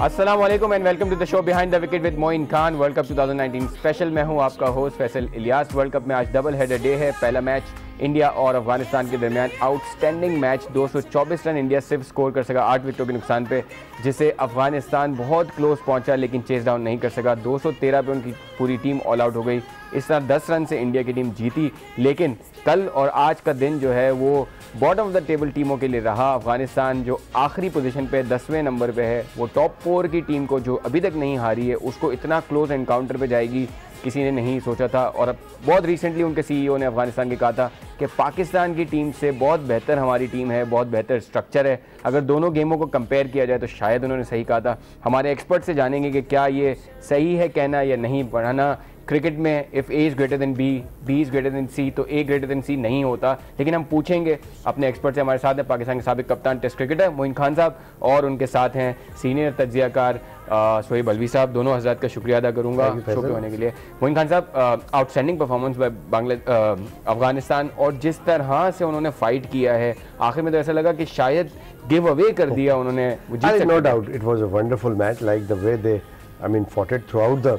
अस्सलाम वालेकुम and welcome to the show behind the wicket with Moin Khan. World cup 2019 special. मैं हूं आपका होस्ट फैसल इलियास। वर्ल्ड कप में आज डबल हेडर डे है। पहला मैच इंडिया और अफगानिस्तान के दरमियान आउटस्टैंडिंग मैच। 224 रन इंडिया सिर्फ स्कोर कर सका 8 विकेटों के नुकसान पे, जिसे अफगानिस्तान बहुत क्लोज पहुंचा लेकिन चेस डाउन नहीं कर सका। 213 पे उनकी पूरी टीम ऑल आउट हो गई। इस तरह 10 रन से इंडिया की टीम जीती। लेकिन कल और आज का दिन जो है वो बॉटम ऑफ द टेबल टीमों के लिए रहा। अफगानिस्तान जो आखिरी पोजीशन पे 10वें नंबर पे है, वो टॉप 4 की टीम को जो अभी तक नहीं हारी है, उसको इतना क्लोज एनकाउंटर पे जाएगी किसी ने नहीं सोचा था। और अब बहुत रिसेंटली उनके सीईओ ने अफगानिस्तान के कहा था कि पाकिस्तान की टीम से बहुत बेहतर हमारी टीम है, बहुत बेहतर स्ट्रक्चर है। अगर दोनों गेमों को कंपेयर किया जाए तो शायद उन्होंने सही कहा था। हमारे एक्सपर्ट से जानेंगे कि क्या ये सही है कहना या नहीं। बढ़ाना क्रिकेट में if A is greater than B, B is greater than C, तो ए ग्रेटर देन सी नहीं होता। लेकिन हम पूछेंगे अपने एक्सपर्ट से। हमारे साथ हैं पाकिस्तान के साबिक कप्तान टेस्ट क्रिकेटर मोइन खान साहब, और उनके साथ हैं सीनियर तज्जियाकार सोहेब अलवी साहब। दोनों हज़रात का शुक्रिया अदा करूँगा शो पे होने के लिए। मोइन खान साहब, आउटस्टैंडिंग परफॉर्मेंस बाय अफगानिस्तान, और जिस तरह से उन्होंने फाइट किया है आखिर में तो ऐसा लगा कि शायद गिव अवे कर दिया उन्होंने। No doubt it was a wonderful match, like the way they fought it throughout the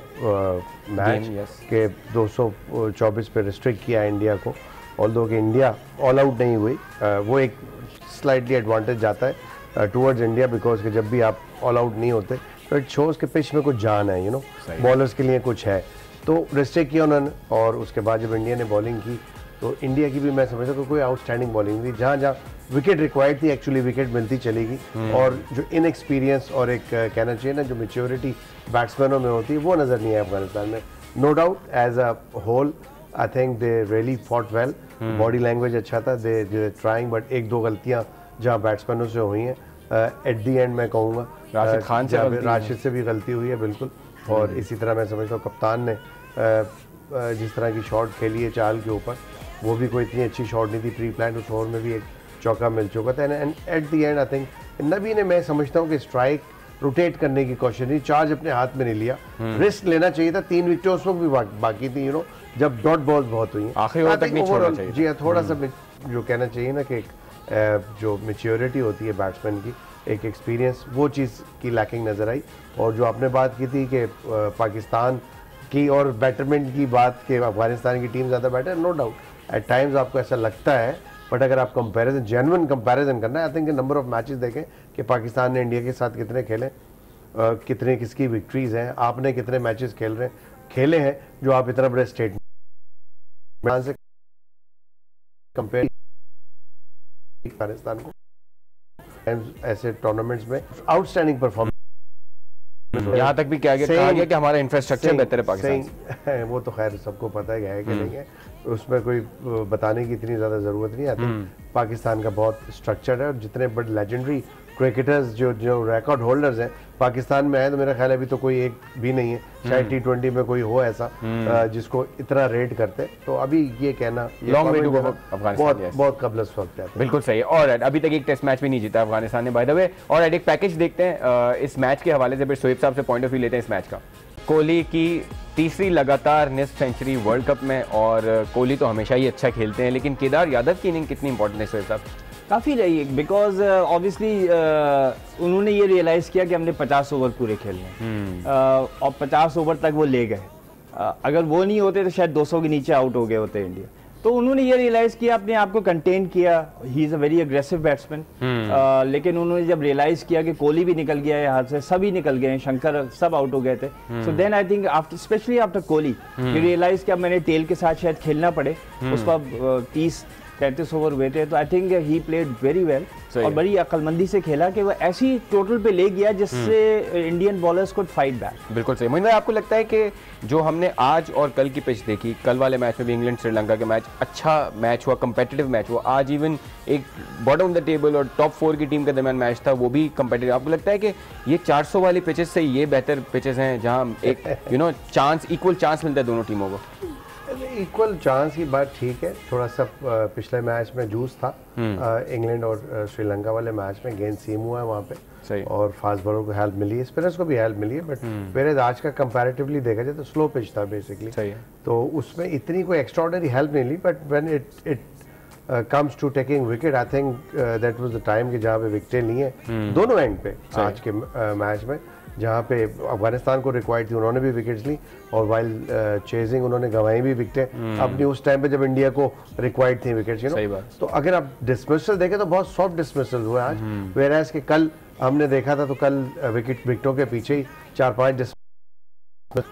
match के 224 पे रिस्ट्रिक्ट किया इंडिया को। ऑल्दो कि इंडिया ऑल आउट नहीं हुई, वो एक स्लाइटली एडवांटेज जाता है टूवर्ड्स इंडिया, बिकॉज कि जब भी आप ऑल आउट नहीं होते तो इट शोज़ के पिच में कुछ जान है, बॉलर्स के लिए कुछ है। तो रिस्ट्रिक्ट किया उन्होंने, और उसके बाद जब इंडिया ने बॉलिंग की तो इंडिया की भी मैं समझता हूँ कोई आउटस्टैंडिंग बॉलिंग थी। जहाँ जहाँ विकेट रिक्वायर्ड थी एक्चुअली विकेट मिलती चलेगी। और जो इनएक्सपीरियंस और एक कहना चाहिए ना जो मैच्योरिटी बैट्समैनों में होती है वो नज़र नहीं है अफगानिस्तान में। No doubt as a whole I think they really fought well. Body language अच्छा था, दे ट्राइंग, बट एक दो गलतियाँ जहाँ बैट्समैनों से हुई हैं एट दी एंड मैं कहूँगा राशिद खान से, राशिद से भी गलती हुई है बिल्कुल। और इसी तरह मैं समझता हूँ कप्तान ने जिस तरह की शॉट खेली है चाल के ऊपर, वो भी कोई इतनी अच्छी शॉट नहीं थी। प्री प्लान उस ओवर में भी एक चौका मिल चुका था। And at the and I think नबी ने, मैं समझता हूँ कि स्ट्राइक रोटेट करने की कोशिश नहीं, चार्ज अपने हाथ में नहीं लिया। रिस्क लेना चाहिए था। 3 विकेटें उस वक्त भी बाकी थी, जब डॉट बॉल्स बहुत हुई हैं। जी हाँ, थोड़ा सा जो कहना चाहिए ना कि जो मैच्योरिटी होती है बैट्समैन की, एक एक्सपीरियंस, वो चीज़ की लैकिंग नज़र आई। और जो आपने बात की थी कि पाकिस्तान की और बैटरमेंट की बात कि अफगानिस्तान की टीम ज़्यादा better, no doubt at times आपको ऐसा लगता है, बट अगर आप कंपैरिजन जेन्युइन कंपैरिजन करना है, I think number of matches देखें कि पाकिस्तान ने इंडिया के साथ कितने खेले, कितने किसकी विक्ट्रीज हैं, आपने कितने मैचेस खेले हैं जो आप इतना बड़े स्टेटमेंट से कंपेयर अफगानिस्तान को ऐसे टूर्नामेंट्स में आउटस्टैंडिंग परफॉर्मेंस। यहाँ तक भी कहा गया कि हमारा इंफ्रास्ट्रक्चर बेहतर है पाकिस्तान। वो तो खैर सबको पता है कि नहीं है, उसमें कोई बताने की इतनी ज़्यादा ज़रूरत नहीं आती। पाकिस्तान का बहुत स्ट्रक्चर है, और जितने बड़े लेजेंडरी क्रिकेटर्स जो रिकॉर्ड होल्डर्स हैं पाकिस्तान में है, तो मेरा ख्याल अभी तो कोई एक भी नहीं है, शायद T20 में कोई हो ऐसा जिसको इतना रेट करते। तो अभी ये कहना बहुत कबल वक्त है। बिल्कुल सही है। और अभी तक एक टेस्ट मैच भी नहीं जीता अफगानिस्तान ने, बाय द वे। और एक पैकेज देखते हैं इस मैच के हवाले से, फिर सोहेब साहब से पॉइंट ऑफ व्यू लेते हैं इस मैच का। कोहली की तीसरी लगातार निस्फ सेंचुरी वर्ल्ड कप में, और कोहली तो हमेशा ही अच्छा खेलते हैं, लेकिन केदार यादव की इनिंग कितनी इंपॉर्टेंट है सोहेब साहब? काफ़ी रही है, बिकॉज ऑब्वियसली उन्होंने ये रियलाइज़ किया कि हमने 50 ओवर पूरे खेलने हैं, और 50 ओवर तक वो ले गए। अगर वो नहीं होते तो शायद 200 के नीचे आउट हो गए होते इंडिया। तो उन्होंने ये रियलाइज़ किया, अपने आप को कंटेन किया। He is a very aggressive batsman. लेकिन उन्होंने जब रियलाइज़ किया कि कोहली भी निकल गया है हाथ से, सभी निकल गए हैं, शंकर सब आउट हो गए थे। So then I think after, specially after Kohli, ये रियलाइज़ किया मैंने टेल के साथ शायद खेलना पड़े। उसका 30-33 ओवर हुए थे, तो आई think he played very well, और बड़ी अक्लमंदी से खेला कि वो ऐसी टोटल पे ले गया जिससे इंडियन बॉलर्स को फाइट बैक। बिल्कुल सही। मोइन भाई, आपको लगता है कि जो हमने आज और कल की पिच देखी, कल वाले मैच में भी इंग्लैंड श्रीलंका के मैच अच्छा मैच हुआ, कंपेटिटिव मैच हुआ, आज इवन एक बॉटम ऑफ द टेबल और टॉप 4 की टीम के दरमियान मैच था, वो भी कंपेटिटिव। आपको लगता है कि ये 400 वाली पिचेस से ये बेहतर पिचेस हैं जहाँ एक चांस, इक्वल चांस मिलता है दोनों टीमों को? इक्वल चांस की बात ठीक है। थोड़ा सा पिछले मैच में जूस था इंग्लैंड और श्रीलंका वाले मैच में, गेंद सीम हुआ है वहाँ पे, और फास्ट बॉलर को हेल्प मिली है, स्पिनर्स को भी हेल्प मिली है। बट मेरे आज का कंपैरेटिवली देखा जाए तो स्लो पिच था बेसिकली, तो उसमें इतनी कोई एक्स्ट्राऑर्डिनरी हेल्प नहीं ली। But when it comes to taking wicket, I think that was the time कि जहाँ पे विकेटें ली हैं दोनों एंड पे आज के मैच में। जहाँ पे अफगानिस्तान को रिक्वायर्ड थी उन्होंने भी विकेट्स ली, और वाइल चेजिंग उन्होंने गंवाई भी विकेटें अपनी उस टाइम पे जब इंडिया को रिक्वायर्ड थी विकेट्स, यू नो। तो अगर आप डिसमिसल देखें तो बहुत सॉफ्ट डिसमिसल हुए आज, वेराज के कल हमने देखा था तो कल विकेटों के पीछे ही 4-5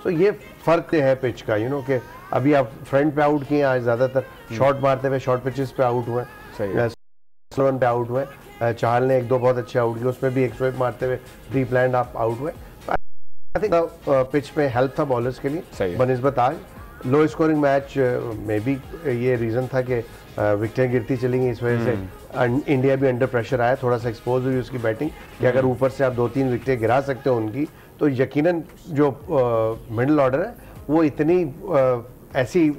तो ये फर्क है पिच का, यू नो, कि अभी आप फ्रंट पे आउट किए, आज ज्यादातर शॉट मारते हुए शॉर्ट पिचेस पे आउट हुए, स्लोन पे आउट हुए, चाहल ने 1-2 बहुत अच्छे आउट किए, उसमें भी एक स्वीप मारते हुए प्री प्लान आप आउट हुए। आई थिंक पिच में हेल्प था बॉलर्स के लिए बनिस्बत आज लो स्कोरिंग मैच में भी ये रीजन था कि विकेटें गिरती चली गई, इस वजह से इंडिया भी अंडर प्रेशर आया, थोड़ा सा एक्सपोज हुई उसकी बैटिंग कि अगर ऊपर से आप 2-3 विकेटें गिरा सकते हो उनकी तो यकीनन जो मिडिल ऑर्डर है वो इतनी ऐसी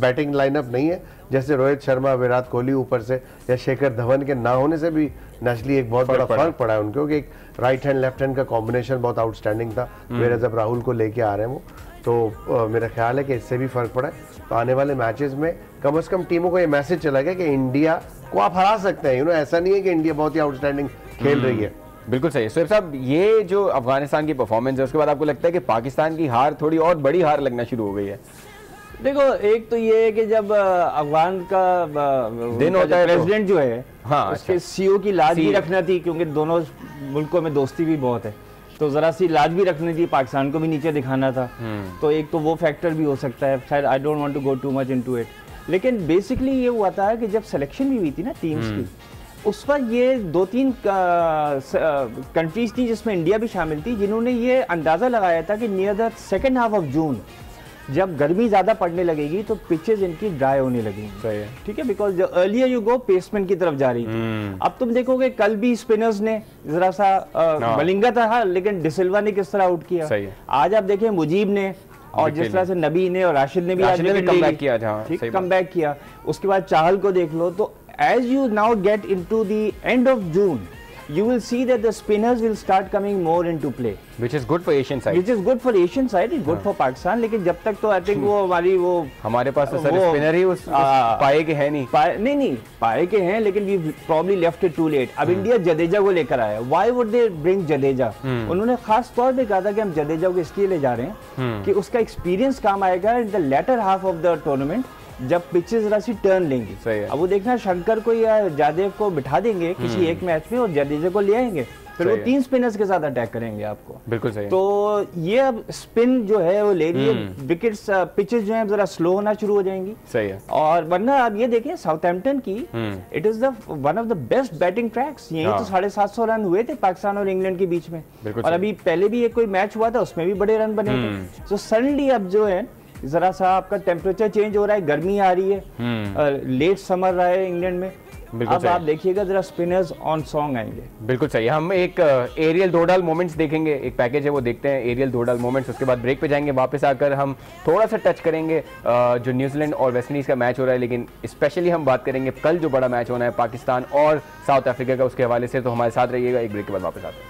बैटिंग लाइनअप नहीं है जैसे रोहित शर्मा, विराट कोहली ऊपर से या शेखर धवन के ना होने से भी नेचुरली एक बहुत बड़ा फर्क पड़ा है उनको, क्योंकि एक राइट हैंड लेफ्ट हैंड का कॉम्बिनेशन बहुत आउटस्टैंडिंग था, मेरे जब राहुल को लेके आ रहे हैं वो, तो मेरा ख्याल है कि इससे भी फर्क पड़ा है। तो आने वाले मैचेस में कम से कम टीमों को ये मैसेज चला गया कि इंडिया को आप हरा सकते हैं, यू नो, ऐसा नहीं है कि इंडिया बहुत ही आउटस्टैंडिंग खेल रही है। बिल्कुल सही है सोहेब साहब, ये जो अफगानिस्तान की परफॉर्मेंस है उसके बाद आपको लगता है कि पाकिस्तान की हार थोड़ी और बड़ी हार लगना शुरू हो गई है? देखो, एक तो ये है कि जब अफगान का दिन होता है प्रेसिडेंट जो है, हाँ, उसके सीईओ की लाज भी रखना थी, क्योंकि दोनों मुल्कों में दोस्ती भी बहुत है, तो जरा सी लाज भी रखनी थी, पाकिस्तान को भी नीचे दिखाना था, तो एक तो वो फैक्टर भी हो सकता है। शायद I don't want to go too much into it, लेकिन बेसिकली ये हुआ था कि जब सिलेक्शन भी हुई थी ना टीम्स की, उस पर ये 2-3 कंट्रीज थी जिसमें इंडिया भी शामिल थी, जिन्होंने ये अंदाजा लगाया था कि near the second half of June जब गर्मी ज्यादा पड़ने लगेगी तो पिचेस इनकी ड्राई होने लगेंगी। सही है, ठीक है, बिकॉज अर्लियर यू गो पेसमेंट की तरफ जा रही थी। अब तुम देखोगे कल भी स्पिनर्स ने जरा सा मलिंगा था, लेकिन डिसिल्वा ने किस तरह आउट किया। आज आप देखें मुजीब ने और जिस तरह से नबी ने और राशिद ने भी कमबैक किया, ठीक कमबैक किया। उसके बाद चाहल को देख लो, तो as you now get into the end of June, you will see that the spinners will start coming more into play, which is good for Asian side. Which is good for Asian side, it's good for Pakistan. लेकिन जब तक तो I think वो हमारे पास तो sir spinner ही उस पाए के है नहीं। नहीं पाए के हैं, लेकिन we probably left it too late. अब इंडिया जडेजा को लेकर आया। Why would they bring Jadeja? उन्होंने खास तौर पे कहा था कि हम जडेजा को इसलिए ले जा रहे हैं कि उसका एक्सपीरियंस काम आएगा in the latter half of the tournament, जब पिचेस जरा सी टर्न लेंगी। अब वो देखना शंकर को या जादेव को बिठा देंगे किसी एक मैच में और जडेजा को ले आएंगे, फिर वो 3 स्पिनर्स के साथ अटैक करेंगे आपको। बिल्कुल सही। तो ये अब स्पिन जो है वो ले रही है, विकेट्स पिचेस जो है जरा स्लो होना शुरू हो जाएंगी। सही है। और वरना आप ये देखें साउथहैम्पटन की, it is the one of the best batting tracks. यही तो 750 रन हुए थे पाकिस्तान और इंग्लैंड के बीच में, और अभी पहले भी एक कोई मैच हुआ था उसमें भी बड़े रन बने थे। तो सडनली अब जो है जरा सा आपका टेम्परेचर चेंज हो रहा है, गर्मी आ रही है, लेट समर रहा है इंग्लैंड में, अब आप देखिएगा जरा स्पिनर्स ऑन सॉन्ग आएंगे। बिल्कुल सही। हम एक एरियल दो डाल मोमेंट्स देखेंगे, एक पैकेज है वो देखते हैं, एरियल दो डाल मोमेंट्स, उसके बाद ब्रेक पे जाएंगे। वापस आकर हम थोड़ा सा टच करेंगे जो न्यूजीलैंड और वेस्ट इंडीज़ का मैच हो रहा है, लेकिन स्पेशली हम बात करेंगे कल जो बड़ा मैच होना है पाकिस्तान और साउथ अफ्रीका का, उसके हवाले से। तो हमारे साथ रहिएगा, एक ब्रेक के बाद वापस आते हैं।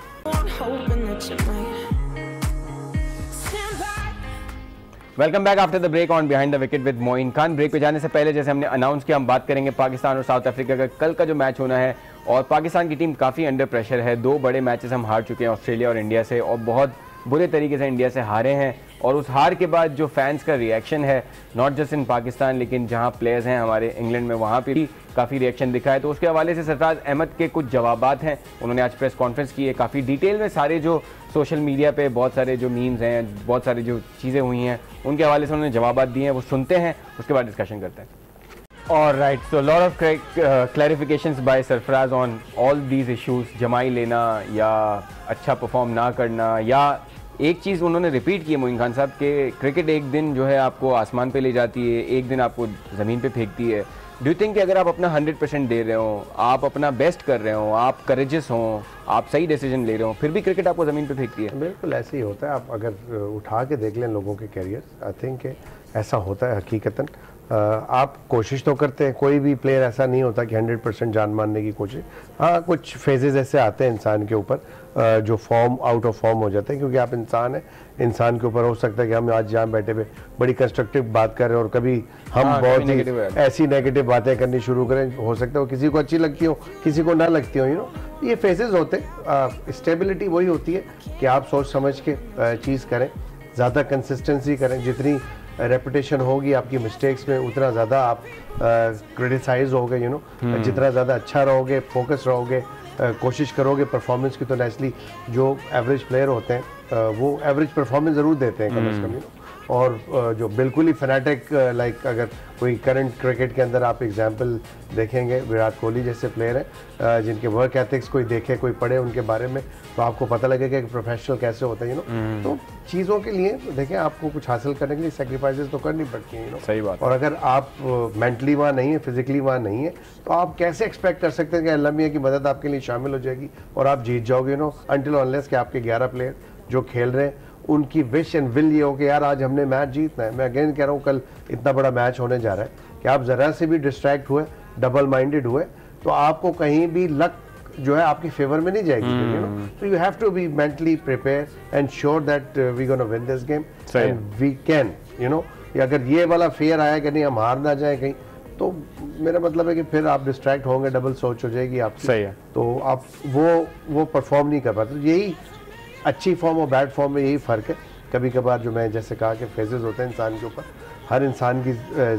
Welcome back after the break on behind the wicket with Moin Khan. Break पे जाने से पहले जैसे हमने अनाउंस किया, हम बात करेंगे पाकिस्तान और साउथ अफ्रीका का कल का जो मैच होना है। और पाकिस्तान की टीम काफ़ी अंडर प्रेशर है, 2 बड़े मैचेस हम हार चुके हैं, ऑस्ट्रेलिया और इंडिया से, और बहुत बुरे तरीके से इंडिया से हारे हैं। और उस हार के बाद जो फैंस का रिएक्शन है, नॉट जस्ट इन पाकिस्तान लेकिन जहां प्लेयर्स हैं हमारे इंग्लैंड में, वहां पे भी काफ़ी रिएक्शन दिखा है। तो उसके हवाले से सरफराज अहमद के कुछ जवाबात हैं, उन्होंने आज प्रेस कॉन्फ्रेंस की है, काफ़ी डिटेल में सारे जो सोशल मीडिया पे बहुत सारे जो मीम्स हैं, बहुत सारी जो चीज़ें हुई हैं, उनके हवाले से उन्होंने जवाबात दिए हैं, वो सुनते हैं, उसके बाद डिस्कशन करते हैं। Alright, so a lot of clarifications by Sarfaraz on all these issues, जमाई लेना या अच्छा परफॉर्म ना करना, या एक चीज़ उन्होंने रिपीट की है मोइन खान साहब कि क्रिकेट एक दिन जो है आपको आसमान पे ले जाती है, एक दिन आपको ज़मीन पे फेंकती है। डू यू थिंक कि अगर आप अपना 100% दे रहे हो, आप अपना बेस्ट कर रहे हो, आप करेजियस हो, आप सही डिसीजन ले रहे हो, फिर भी क्रिकेट आपको ज़मीन पे फेंकती है? बिल्कुल ऐसे ही होता है। आप अगर उठा के देख लें लोगों के कैरियर, आई थिंक ऐसा होता है हकीकतन। आप कोशिश तो करते हैं, कोई भी प्लेयर ऐसा नहीं होता कि 100% जान मारने की कोशिश। हाँ, कुछ फेजेस ऐसे आते हैं इंसान के ऊपर जो फॉर्म आउट ऑफ फॉर्म हो जाते हैं, क्योंकि आप इंसान हैं, इंसान के ऊपर हो सकता है कि हम आज जहाँ बैठे हुए बड़ी कंस्ट्रक्टिव बात कर रहे हैं और कभी हम बहुत ही ऐसी नेगेटिव बातें करनी शुरू करें, हो सकता है वो किसी को अच्छी लगती हो, किसी को ना लगती हो, ये फेजेस होते हैं। स्टेबिलिटी वही होती है कि आप सोच समझ के चीज़ करें, ज़्यादा कंसिस्टेंसी करें, जितनी रेपुटेशन होगी आपकी मिस्टेक्स में उतना ज़्यादा आप क्रिटिसाइज होगे, जितना ज़्यादा अच्छा रहोगे, फोकस रहोगे, कोशिश करोगे परफॉर्मेंस की, तो नेचुरली जो एवरेज प्लेयर होते हैं वो एवरेज परफॉर्मेंस ज़रूर देते हैं कम से कम। और जो बिल्कुल ही फैनेटिक लाइक अगर कोई करंट क्रिकेट के अंदर आप एग्जांपल देखेंगे, विराट कोहली जैसे प्लेयर हैं जिनके वर्क एथिक्स कोई देखे, कोई पढ़े उनके बारे में, तो आपको पता लगेगा कि प्रोफेशनल कैसे होते हैं। तो चीज़ों के लिए देखें, आपको कुछ हासिल करने के लिए सेक्रीफाइसेस तो करनी पड़ती हैं। सही बात। और अगर आप मेंटली वहाँ नहीं है, फिजिकली वहाँ नहीं है, तो आप कैसे एक्सपेक्ट कर सकते हैं कि अल्लाह मियां की मदद आपके लिए शामिल हो जाएगी और आप जीत जाओगे, अनटिल अनलेस कि आपके 11 प्लेयर जो खेल रहे हैं उनकी विश एंड विल ये हो कि यार आज हमने मैच जीतना है। मैं अगेन कह रहा हूँ, कल इतना बड़ा मैच होने जा रहा है कि आप ज़रा से भी डिस्ट्रैक्ट हुए, डबल माइंडेड हुए, तो आपको कहीं भी लक जो है आपकी फेवर में नहीं जाएगी। तो you have to be mentally prepare and sure that we gonna win this game and we can, अगर ये वाला फेयर आया कि नहीं हम हार ना जाए कहीं, तो मेरा मतलब है कि फिर आप डिस्ट्रैक्ट होंगे, डबल सोच हो जाएगी आपकी। सही है। तो आप वो परफॉर्म नहीं कर पाते। यही अच्छी फॉर्म और बैड फॉर्म में यही फ़र्क है। कभी कभार जो मैं जैसे कहा कि फेजेस होते हैं इंसान के ऊपर, हर इंसान की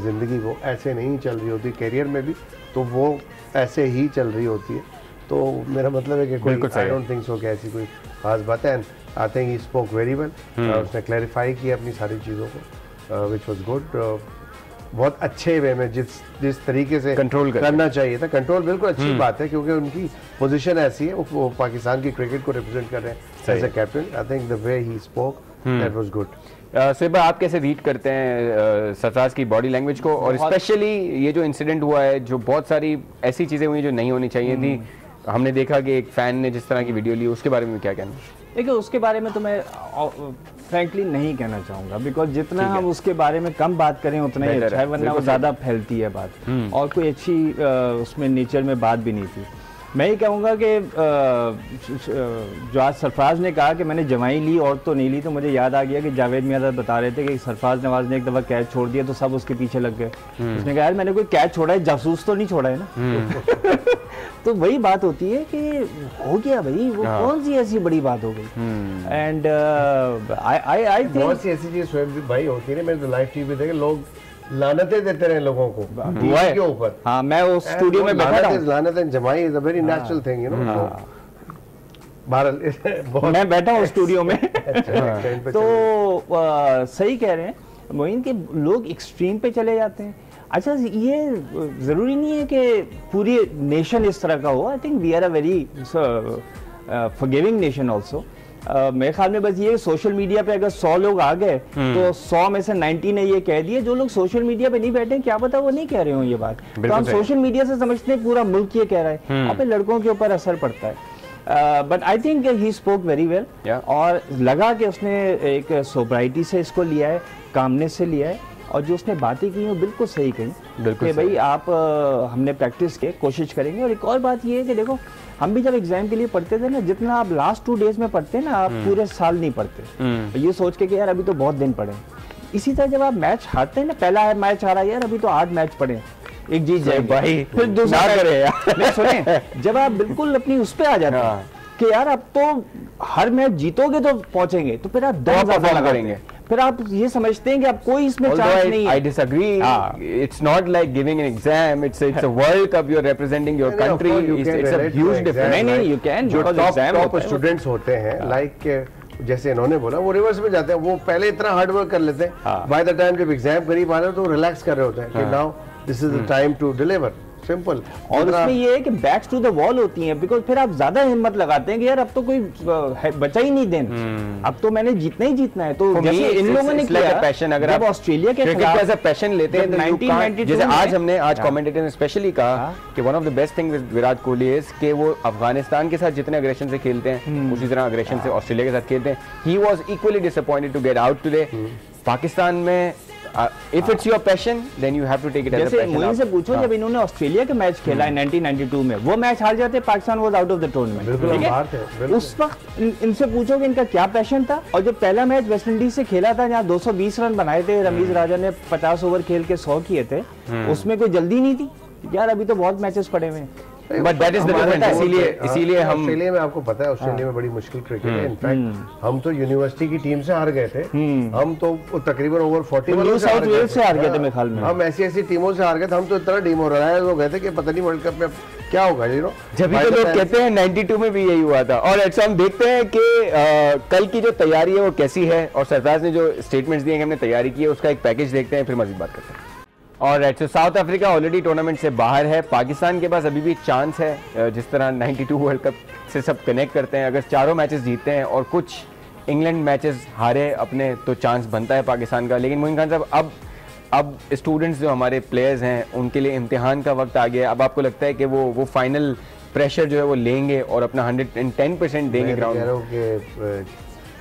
ज़िंदगी वो ऐसे नहीं चल रही होती, करियर में भी तो वो ऐसे ही चल रही होती है। तो मेरा मतलब है कि कोई आई डोंट थिंक सो कि ऐसी कोई खास बात है। आई think he spoke very well, उसने क्लैरिफाई किया अपनी सारी चीज़ों को, विच वाज गुड। बहुत अच्छे वे में जिस तरीके से कंट्रोल करना चाहिए था, कंट्रोल बिल्कुल अच्छी बात है, क्योंकि उनकी पोजीशन ऐसी है, वो पाकिस्तान की क्रिकेट को रिप्रेजेंट कर रहे हैं as a captain. I think the way he spoke that was good. Suhaib, आप कैसे रीड करते हैं सरफराज की बॉडी लैंग्वेज को, और स्पेशली ये जो इंसिडेंट हुआ है, जो बहुत सारी ऐसी चीज़ें हुई जो नहीं होनी चाहिए थी, हमने देखा कि एक फ़ैन ने जिस तरह की वीडियो ली, उसके बारे में क्या कहना? देखिए, उसके बारे में तो मैं फ्रैंकली नहीं कहना चाहूँगा, बिकॉज जितना हम उसके बारे में कम बात करें उतना ही अच्छा है, वरना वो ज़्यादा फैलती है बात, और कोई अच्छी उसमें नेचर में बात भी नहीं थी। मैं ये कहूँगा कि जो आज सरफराज ने कहा कि मैंने जवाई ली और तो नहीं ली, तो मुझे याद आ गया कि जावेद मियां बता रहे थे कि सरफराज नवाज ने एक दफ़ा कैच छोड़ दिया तो सब उसके पीछे लग गए। उसने कहा यार मैंने कोई कैच छोड़ा है, जासूस तो नहीं छोड़ा है ना। तो वही बात होती है कि हो गया भाई, वो कौन सी ऐसी बड़ी बात हो गई। एंड आई थिंक बहुत सी ऐसी चीज़ भाई होती है। मेरे तो लाइव टीवी देखे लोग लानतें देते रहे लोगों को के ऊपर। हाँ, मैं उस स्टूडियो में बैठा था। लानतें जमाई is a very natural thing, मैं बैठा हूँ स्टूडियो में। तो सही कह रहे हैं मोइन कि लोग एक्सट्रीम पे चले जाते हैं। अच्छा, ये ज़रूरी नहीं है कि पूरी नेशन इस तरह का हो। I think we are a very forgiving nation also. मेरे ख्याल में बस ये सोशल मीडिया पे अगर 100 लोग आ गए तो 100 में से 90 ने ये कह दिए। जो लोग सोशल मीडिया पे नहीं बैठे, क्या पता वो नहीं कह रहे हो ये बात। तो हम सोशल मीडिया से समझते हैं पूरा मुल्क ये कह रहा है, और फिर लड़कों के ऊपर असर पड़ता है। But I think he spoke very well, और लगा कि उसने एक सोब्राइटी से इसको लिया है, कामनेस से लिया है, और जो उसने बातें की वो बिल्कुल सही कही कि भाई आप हमने प्रैक्टिस के कोशिश करेंगे। और एक और बात ये है कि देखो, हम भी जब एग्जाम के लिए पढ़ते थे ना, जितना आप लास्ट 2 डेज में पढ़ते ना, आप पूरे साल नहीं पढ़ते, ये सोच के कि यार अभी तो बहुत दिन पढ़े। इसी तरह जब आप मैच हारते हैं ना, पहला मैच हारा यार अभी तो 8 मैच पढ़े, एक जीत जाए भाई, फिर दूसरा करे यार। सुने, जब आप बिल्कुल अपनी उस पे आ जाते हैं कि यार अब तो हर मैच जीतोगे तो पहुंचेंगे, तो फिर आप 10 ज़्यादा करेंगे, फिर आप ये समझते हैं कि आप कोई इसमें चांस नहीं है। I disagree. It's not like giving an exam. It's a World Cup. You're representing your country. It's a huge difference. नहीं, you can. जो top स्टूडेंट्स होते हैं, like जैसे इन्होंने बोला, वो रिवर्स में जाते हैं। वो पहले इतना हार्ड वर्क कर लेते हैं, बाय द टाइम जब एग्जाम करीब आ रहे हो तो रिलैक्स कर रहे होते हैं कि now this is the time to deliver. Simple. और उसमें ये है कि बैक्स टू द वॉल होती हैं, बिकॉज फिर आप ज्यादा हिम्मत लगाते हैं कि यार अब तो कोई बचा ही नहीं देना, अब तो मैंने जीतना ही जीतना है। तो जैसे इन लोगों ने किया पैशन, अगर आप ऑस्ट्रेलिया के खिलाफ ऐसा पैशन लेते हैं, 1992 जैसे आज कमेंटेटर ने स्पेशली कहा कि one of the best thing with Virat Kohli is कि वो अफगानिस्तान के साथ जितने अग्रेशन से खेलते हैं उसी तरह अग्रेशन से ऑस्ट्रेलिया के साथ खेलते हैं। He was equally disappointed to get out today. Pakistan में if it's your passion then you have to take it as a जैसे पैशन। मोइन से पूछो, जब इन्होंने ऑस्ट्रेलिया का मैच खेला है 1992 में, वो मैच हार जाते, Pakistan was out of the tournament, ठीक है। उस वक्त इनसे पूछो कि इनका क्या पैशन था। और जो पहला मैच वेस्ट इंडीज से खेला था, जहाँ 220 रन बनाए थे, रमीज राजा ने 50 ओवर खेल के 100 किए थे, उसमें कोई जल्दी नहीं थी यार, अभी तो बहुत मैचेस पड़े हुए हैं। But that is the difference, इसीलिए हम ऑस्ट्रेलिया में, आपको पता है ऑस्ट्रेलिया में बड़ी मुश्किल क्रिकेट है। इनफैक्ट हम तो यूनिवर्सिटी की टीम से हार गए थे, हम तो तकरीबन ओवर 40 न्यू साउथ वेल्स से हार गए थे मेरे ख्याल में। हम ऐसी टीमों से हार गए थे, हम तो इतना डिमोरलाइज हो गए थे कि पता नहीं वर्ल्ड कप में क्या होगा, यू नो। जब भी तो लोग कहते हैं 92 में भी यही हुआ था। और ऐसा हम देखते हैं कि कल की जो तैयारी है वो कैसी है, और सरफराज ने जो स्टेटमेंट्स दिए हैं हमने तैयारी की है, उसका एक पैकेज देखते हैं, फिर मजीद बात करते हैं। और साउथ अफ्रीका ऑलरेडी टूर्नामेंट से बाहर है। पाकिस्तान के पास अभी भी चांस है, जिस तरह 92 वर्ल्ड कप से सब कनेक्ट करते हैं, अगर चारों मैचेस जीतते हैं और कुछ इंग्लैंड मैचेस हारे अपने, तो चांस बनता है पाकिस्तान का। लेकिन मोइन खान साहब, अब स्टूडेंट्स जो हमारे प्लेयर्स हैं, उनके लिए इम्तिहान का वक्त आ गया। अब आपको लगता है कि वो फाइनल प्रेशर जो है वो लेंगे और अपना 110% देंगे ग्राउंड में?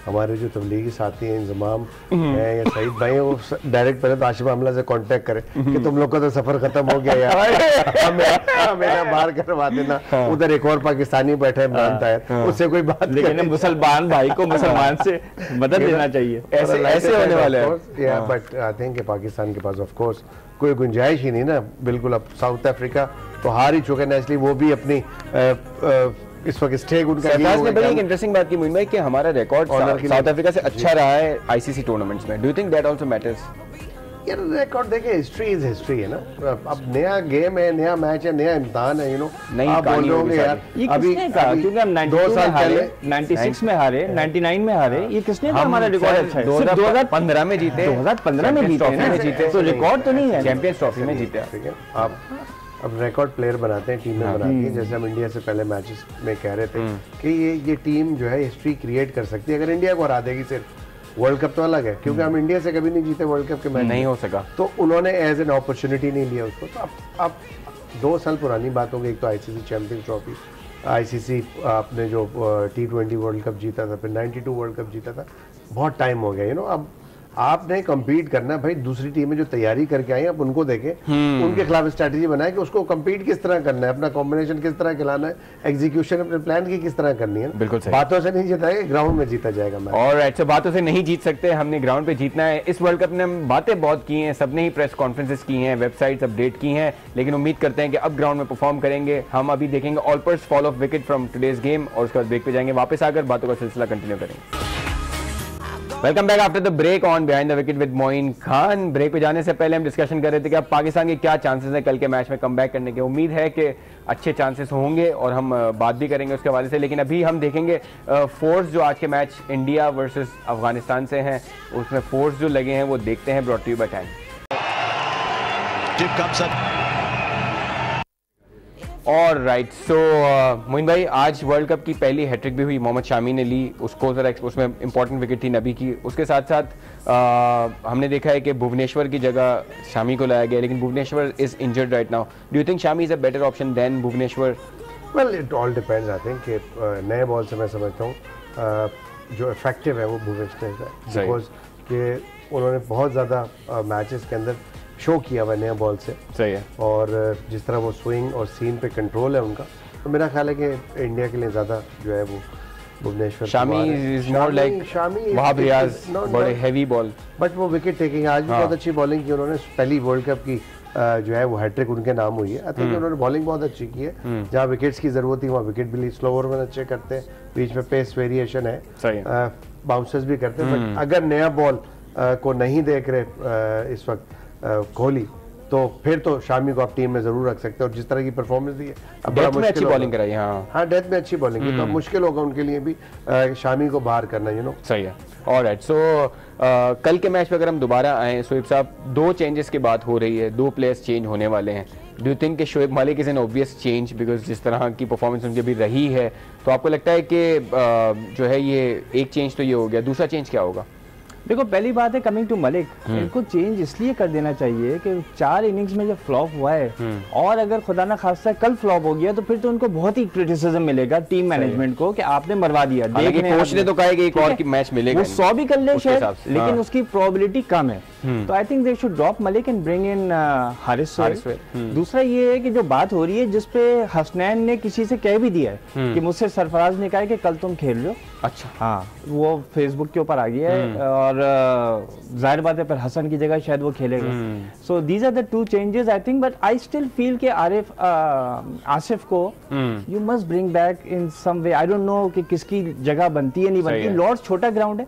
हमारे जो तबलीगी साथी हैं, इंजमाम हैं या सईद भाई हैं, वो डायरेक्ट पहले तो आशिफ आमला से कांटेक्ट करें कि तुम लोग का तो सफर खत्म हो गया यार, हमें बाहर करवा देना। उधर एक और पाकिस्तानी बैठे हैं, इमरान ताहिर, उससे कोई बात, लेकिन मुसलमान भाई को मुसलमान से मदद देना चाहिए, ऐसे होने वाले हैं। बट आई थिंक पाकिस्तान के पास ऑफ कोर्स कोई गुंजाइश ही नहीं ना, बिल्कुल। अब साउथ अफ्रीका तो हार ही चुके हैं, इसलिए वो भी अपनी इस वक्त स्टेक उनका सरफराज ने बड़ी एक इंटरेस्टिंग बात की मोइन भाई कि हमारा रिकॉर्ड साउथ अफ्रीका से अच्छा रहा है आईसीसी टूर्नामेंट्स में। Do you think that also matters? यार रिकॉर्ड देखे, हिस्ट्री इज हिस्ट्री है ना। अब नया गेम है, नया मैच है, नया इम्तिहान है, यू नो। आप बोल रहे होंगे यार ये किसने कहा? क्योंकि हम 2 साल पहले 96 में हारे, 99 में हारे, ये किसने कहा हमारा रिकॉर्ड अच्छा है? 2015 में जीते, 2015 में जीते, तो रिकॉर्ड तो नहीं है, चैंपियंस ट्रॉफी में जीते। ठीक है, आप अब रिकॉर्ड प्लेयर बनाते हैं, टीमें बनाती हैं। जैसे हम इंडिया से पहले मैचेस में कह रहे थे कि ये टीम जो है हिस्ट्री क्रिएट कर सकती है अगर इंडिया को हरा देगी। सिर्फ वर्ल्ड कप तो अलग है, क्योंकि हम इंडिया से कभी नहीं जीते वर्ल्ड कप के मैच, नहीं हो सका, तो उन्होंने एज एन अपॉर्चुनिटी नहीं लिया उसको। तो अब 2 साल पुरानी बात हो गई। एक तो आईसीसी चैंपियंस ट्रॉफी, आईसीसी आपने जो T20 वर्ल्ड कप जीता था, फिर 92 वर्ल्ड कप जीता था, बहुत टाइम हो गया, यू नो। अब आपने कम्पीट करना भाई, दूसरी टीमें जो तैयारी करके आई आप उनको देखें, उनके खिलाफ स्ट्रैटेजी बनाए कि उसको कम्पीट किस तरह करना है, अपना कॉम्बिनेशन किस तरह खिलाना है, एग्जीक्यूशन अपने प्लान की किस तरह करनी है। बिल्कुल सही। बातों से नहीं जीता है, ग्राउंड में जीता जाएगा मैच। और ऐसे बातों से नहीं जीत सकते, हमने ग्राउंड पे जीतना है। इस वर्ल्ड कप ने हम बातें बहुत की हैं, सबने ही प्रेस कॉन्फ्रेंसेस की हैं, वेबसाइट्स अपडेट की हैं, लेकिन उम्मीद करते हैं कि अब ग्राउंड में परफॉर्म करेंगे। हम अभी देखेंगे Olpers fall of wicket from today's game, और उसके बाद ब्रेक पे जाएंगे, वापस आकर बातों का सिलसिला कंटिन्यू करेंगे। Welcome back after the break on behind the wicket with Moin Khan. Break पे जाने से पहले हम डिस्कशन कर रहे थे कि अब पाकिस्तान के क्या चांसेस हैं कल के मैच में कमबैक करने के। उम्मीद है कि अच्छे चांसेस होंगे और हम बात भी करेंगे उसके हवाले से, लेकिन अभी हम देखेंगे फोर्स जो आज के मैच इंडिया वर्सेस अफगानिस्तान से हैं, उसमें फोर्स जो लगे हैं वो देखते हैं। Brought to you by time. और राइट, सो मोइन भाई, आज वर्ल्ड कप की पहली हैट्रिक भी हुई, मोहम्मद शामी ने ली, उसको जरा उसमें इंपॉर्टेंट विकेट थी नबी की। उसके साथ साथ हमने देखा है कि भुवनेश्वर की जगह शामी को लाया गया, लेकिन Bhuvneshwar is injured right now. Do you think Shami is a better option than Bhuvneshwar? Well it all depends. I think कि नए बॉल से मैं समझता हूँ जो इफेक्टिव है वो भुवनेश्वर है, बिकॉज कि उन्होंने बहुत ज़्यादा मैचेस के अंदर शो किया हुआ नया बॉल से। सही है। और जिस तरह वो स्विंग और सीन पे कंट्रोल है उनका, तो मेरा ख्याल है कि इंडिया के लिए ज़्यादा जो है वो Bhuvneshwar Shami is more like Wahab Riaz, बड़े हेवी बॉल, बट वो विकेट टेकिंग आज भी बहुत अच्छी बॉलिंग की उन्होंने। पहली वर्ल्ड कप की जो है वो हैट्रिक उनके नाम हुई है। आई थिंक उन्होंने बॉलिंग बहुत अच्छी की है, जहाँ विकेट्स की जरूरत थी वहाँ विकेट भी ली। स्लो ओवर में अच्छे करते हैं, बीच में पेस वेरिएशन है, बाउंसर्स भी करते हैं। बट अगर नया बॉल को नहीं देख रहे इस वक्त कोहली, तो फिर तो शामी को आप टीम में जरूर रख सकते हैं। और जिस तरह की परफॉर्मेंस दी है, अब डेथ में अच्छी बॉलिंग कराई। हाँ डेथ में अच्छी बॉलिंग की, तो अब मुश्किल होगा उनके लिए भी शामी को बाहर करना, यू नो। सही है। ऑलराइट, सो कल के मैच पे अगर हम दोबारा आए, शोएब साहब, 2 चेंजेस की बात हो रही है, 2 प्लेयर्स चेंज होने वाले हैं। डू यू थिंक कि शोएब मालिक is an obvious change, because जिस तरह की परफॉर्मेंस उनकी अभी रही है, तो आपको लगता है कि जो है ये एक चेंज तो ये हो गया, दूसरा चेंज क्या होगा? देखो पहली बात है कमिंग टू मलिक, इनको चेंज इसलिए कर देना चाहिए कि 4 इनिंग्स में जब फ्लॉप हुआ है और अगर खुदा ना खास्ता कल फ्लॉप हो गया तो फिर तो उनको बहुत ही क्रिटिसिज्म मिलेगा टीम मैनेजमेंट को कि आपने मरवा दिया। कोच ने तो कहा कि एक और मैच मिलेगा, वो 100 भी कर ले शायद, लेकिन उसकी प्रोबेबिलिटी कम है। तो आई think they should drop Malik and bring in Haris Sohail. दूसरा ये है कि जो बात हो रही है जिसपे हसनैन ने किसी से कह भी दिया है कि मुझसे सरफराज ने कहा है कि कल तुम खेल रहे हो। अच्छा, हाँ, वो फेसबुक के ऊपर आ गया है और जाहिर बात है फिर हसन की जगह शायद वो खेलेगा। So these are the 2 changes I think, but I still feel कि आसिफ को you must bring back in some way. I don't know कि किसकी जगह बनती है नहीं बनती। लॉर्ड्स छोटा ग्राउंड है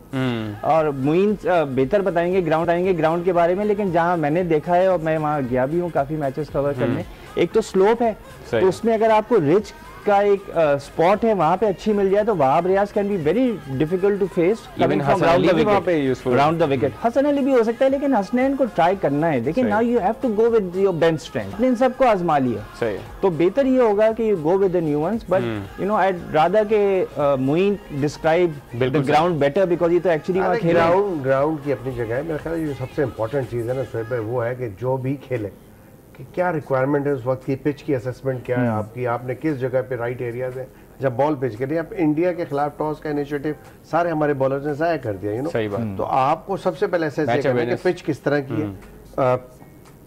और मुइन बेहतर बताएंगे ग्राउंड के बारे में, लेकिन जहां मैंने देखा है और मैं वहां गया भी हूँ काफी मैचेस कवर करने, एक तो स्लोप है तो उसमें अगर आपको रिच का एक स्पॉट है वहां पे अच्छी मिल जाए तो Wahab Riaz can be very difficult to face coming from round the wicket. Hasan Ali भी हो सकता है, लेकिन हसनैन को ट्राई करना है। लेकिन now you have to go with your bench strength. इन सबको आजमा लिया तो बेहतर ये होगा कि you go with the new ones, but you know I rather के Moin describe the ground better because ये तो एक्चुअली वहां खेल ग्राउंड की अपनी जगह है। मेरा ख्याल है ये सबसे इंपॉर्टेंट चीज है ना शोएब भाई, वो है कि जो भी खेले कि क्या रिक्वायरमेंट है उस वक्त की, पिच की असेसमेंट क्या है आपकी, आपने किस जगह पे राइट एरियाज है जब बॉल पिच करी। आप इंडिया के खिलाफ टॉस का इनिशिएटिव सारे हमारे बॉलर्स ने ज़ाया कर दिया, यू नो। सही बात। तो आपको सबसे पहले असेस करना है कि पिच किस तरह की है।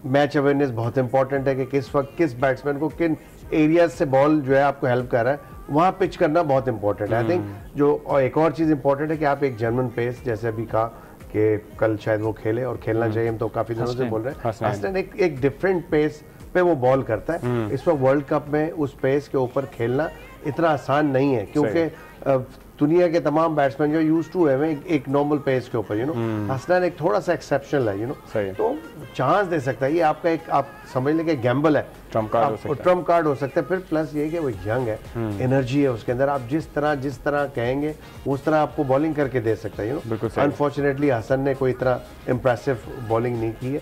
मैच अवेयरनेस बहुत इंपॉर्टेंट है कि किस वक्त किस बैट्समैन को किन एरियाज से बॉल जो है आपको हेल्प कर रहा है, वहाँ पिच करना बहुत इंपॉर्टेंट है। आई थिंक जो एक और चीज़ इंपॉर्टेंट है कि आप एक जर्मन पेस, जैसे अभी कहा कि कल शायद वो खेले और खेलना चाहिए, हम तो काफ़ी दिनों से बोल रहे हैं। हसनैन एक डिफरेंट पेस पे वो बॉल करता है। इस वक्त वर्ल्ड कप में उस पेस के ऊपर खेलना इतना आसान नहीं है, क्योंकि दुनिया के तमाम बैट्समैन जो यूज टू है एक नॉर्मल पेस के ऊपर, यू नो। हसनैन एक थोड़ा सा एक्सेप्शनल है, यू नो, तो चांस दे सकता है। ये आपका एक आप समझ लें कि गैम्बल है, ट्रम्प कार्ड हो सकता है। फिर प्लस ये कि वो यंग है, एनर्जी है उसके अंदर, आप जिस तरह कहेंगे उस तरह आपको बॉलिंग करके दे सकता है, यू नो। अनफॉर्चुनेटली हसन ने कोई इतना इम्प्रेसिव बॉलिंग नहीं की है,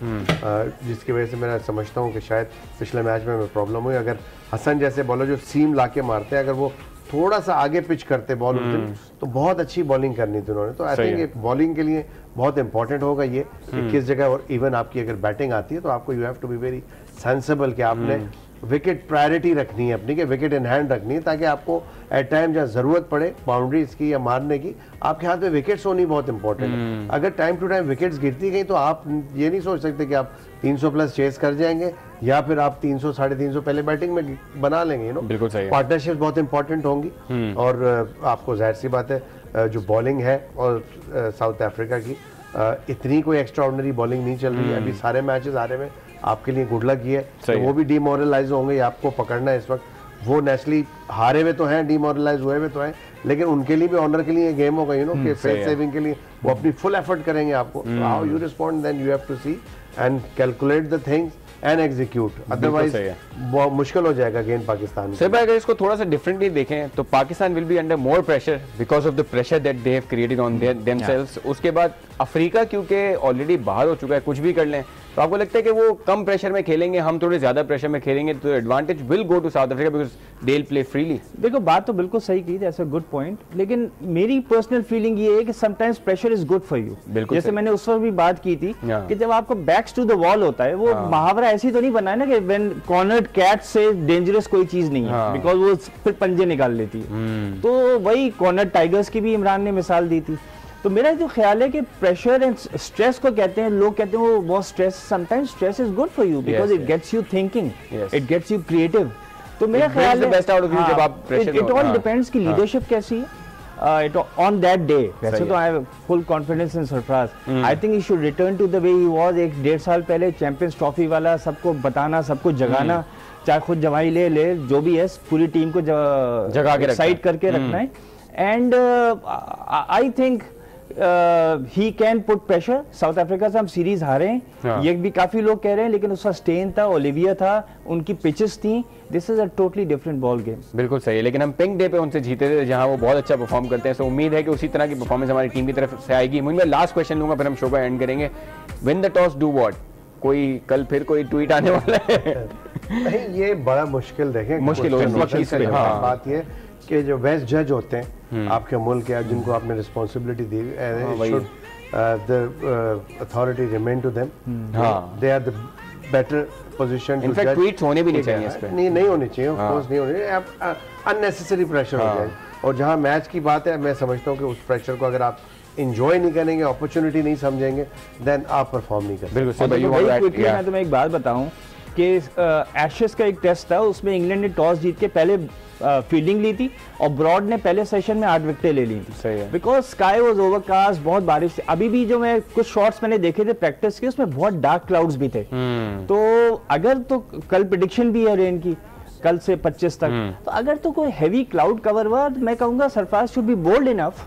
जिसकी वजह से मैं समझता हूँ कि शायद पिछले मैच में प्रॉब्लम हुई। अगर हसन जैसे बॉलर जो सीम ला के मारते हैं, अगर वो थोड़ा सा आगे पिच करते बॉल उस दिन, तो बहुत अच्छी बॉलिंग करनी थी उन्होंने। तो आई थिंक बॉलिंग के लिए बहुत इंपॉर्टेंट होगा ये कि किस जगह, और इवन आपकी अगर बैटिंग आती है तो आपको you have to be very sensible कि आपने विकेट प्रायोरिटी रखनी है अपनी, कि विकेट इन हैंड रखनी है, ताकि आपको एट टाइम जहाँ जरूरत पड़े बाउंड्रीज की या मारने की, आपके हाथ में विकेट्स होनी बहुत इंपॉर्टेंट है। अगर टाइम टू टाइम विकेट्स गिरती गई तो आप ये नहीं सोच सकते कि आप 300 प्लस चेस कर जाएंगे या फिर आप 300 साढ़े 300 पहले बैटिंग में बना लेंगे, यू नो। बिल्कुल सही। पार्टनरशिप बहुत इंपॉर्टेंट होंगी। और आपको जाहिर सी बात है जो बॉलिंग है और साउथ अफ्रीका की इतनी कोई एक्स्ट्रा ऑर्डिनरी बॉलिंग नहीं चल रही है अभी। सारे मैचेस आ रहे में आपके लिए गुड लक है, तो वो भी डीमोरलाइज होंगे, आपको पकड़ना है इस वक्त। वो नेचुरली हारे हुए तो हैं, डीमोरलाइज हुए तो हैं, लेकिन उनके लिए भी ऑनर के लिए गेम होगा, यू नो, कि फेस सेविंग के लिए वो अपनी फुल एफर्ट करेंगे आपको। How you respond then you have to see and calculate the things and execute, otherwise बहुत मुश्किल हो जाएगा गेम पाकिस्तान। सर भाई, अगर इसको थोड़ा सा डिफरेंटली देखें तो Pakistan will be under more pressure because of the pressure that they have created on themselves. उसके बाद अफ्रीका क्योंकि ऑलरेडी बाहर हो चुका है, कुछ भी कर लें, तो आपको लगता है कि वो कम प्रेशर में खेलेंगे, हम थोड़े ज्यादा प्रेशर में खेलेंगे, तो advantage will go to South Africa because they will play freely. देखो बात तो बिल्कुल सही की, दैट्स अ गुड पॉइंट, लेकिन मेरी पर्सनल फीलिंग ये है कि sometimes pressure is good for you. जैसे मैंने उस वक्त भी बात की थी कि जब आपको बैक्स टू द वॉल होता है, वो मुहावरा ऐसी तो नहीं बना है ना कि व्हेन कॉर्नर्ड कैट से डेंजरस कोई चीज नहीं है, बिकॉज वो फिर पंजे निकाल लेती है। तो वही कॉर्नर्ड टाइगर्स की भी इमरान ने मिसाल दी थी। तो मेरा जो ख्याल है कि प्रेशर एंड स्ट्रेस को कहते हैं, लोग कहते हैं वो बहुत stress, sometimes stress is good for you because it gets you thinking, it gets you creative. तो मेरा ख्याल है जब आप प्रेशर, इट ऑल डिपेंड्स की लीडरशिप कैसी है इट ऑन दैट डे। वैसे तो I have full confidence in Sarfaraz. I think he should return to the way he was 1-1.5 साल पहले, चैंपियंस ट्रॉफी वाला, सबको बताना, सबको जगाना, चाहे खुद जवाई ले जो भी है, पूरी टीम को जगा के एक्साइट करके रखना है। And I think he can put pressure. South Africa से हम सीरीज हारे हैं, ये भी काफी लोग कह रहे हैं, लेकिन उसका स्टेन था, ओलिविया था, उनकी पिचेस थी। This is a totally different ball game. बिल्कुल सही है, लेकिन हम पिंक डे पे उनसे जीते थे जहां वो बहुत अच्छा परफॉर्म करते हैं। सो उम्मीद है कि उसी तरह की परफॉर्मेंस हमारी टीम की तरफ से आएगी। मैं लास्ट क्वेश्चन लूंगा, फिर हम शो का एंड करेंगे। Win the toss do what? कोई कल फिर कोई ट्वीट आने वाला है? नहीं, ये बड़ा मुश्किल, देखें मुश्किल बात ये कि जो बेस्ट जज होते हैं आपके मुल्क के, जिनको आपने responsibility the, the authority remain to them. हाँ. They are the better position to in fact judge. Tweets होने भी नहीं चाहिए इस पे. नहीं होने चाहिए, ऑफ कोर्स नहीं होने चाहिए. अननेसेसरी प्रेशर हो जाए. और जहाँ मैच की बात है, मैं समझता हूँ कि उस प्रेशर को अगर आप इंजॉय नहीं करेंगे, अपॉर्चुनिटी नहीं समझेंगे, देन आप परफॉर्म नहीं कर सकते. बिल्कुल. मैं तुम्हें एक बात बताऊं कि एशेस का एक टेस्ट था, उसमें इंग्लैंड ने टॉस जीत के पहले फील्डिंग ली थी और ब्रॉड ने पहले सेशन में 8 विकेटें ले ली थी. सही है. बिकॉज स्काई वाज ओवरकास्ट, बहुत बारिश थी. अभी भी जो मैं कुछ शॉट्स मैंने देखे थे प्रैक्टिस के, उसमें बहुत डार्क क्लाउड्स भी थे. तो अगर तो कल प्रेडिक्शन भी है रेन की, कल से 25 तक, तो अगर तो कोई हैवी क्लाउड कवर हुआ, मैं कहूंगा Sarfaraz should be bold enough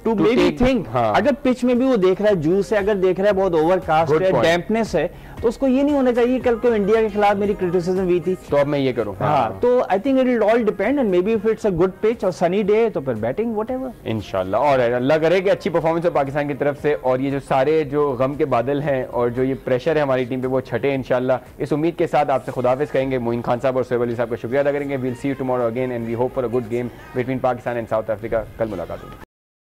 to maybe think. अगर पिच में भी वो देख रहा है जूस है, अगर देख रहा है बहुत ओवरकास्ट है, डैम्पनेस है, तो उसको ये नहीं होना चाहिए कल को इंडिया के खिलाफ मेरी क्रिटिसिज्म हुई थी तो अब मैं ये करूं. हाँ, तो I think it will all depend, and may be if it's a good pitch और सनी डे तो फिर बैटिंग व्हाटएवर इंशाल्लाह. और अल्लाह करे कि अच्छी परफॉर्मेंस हो पाकिस्तान की तरफ से, और ये जो सारे जो गम के बादल हैं और जो ये प्रेशर है हमारी टीम पे वो छटे इंशाल्लाह. इस उम्मीद के साथ आपसे खुदाफिज कहेंगे. मोइन खान साहब और सोहेब अली साहब का शुक्रिया अदा करेंगे. We'll see you tomorrow again and we hope for a good game between Pakistan and South Africa. कल मुलाकात होगी.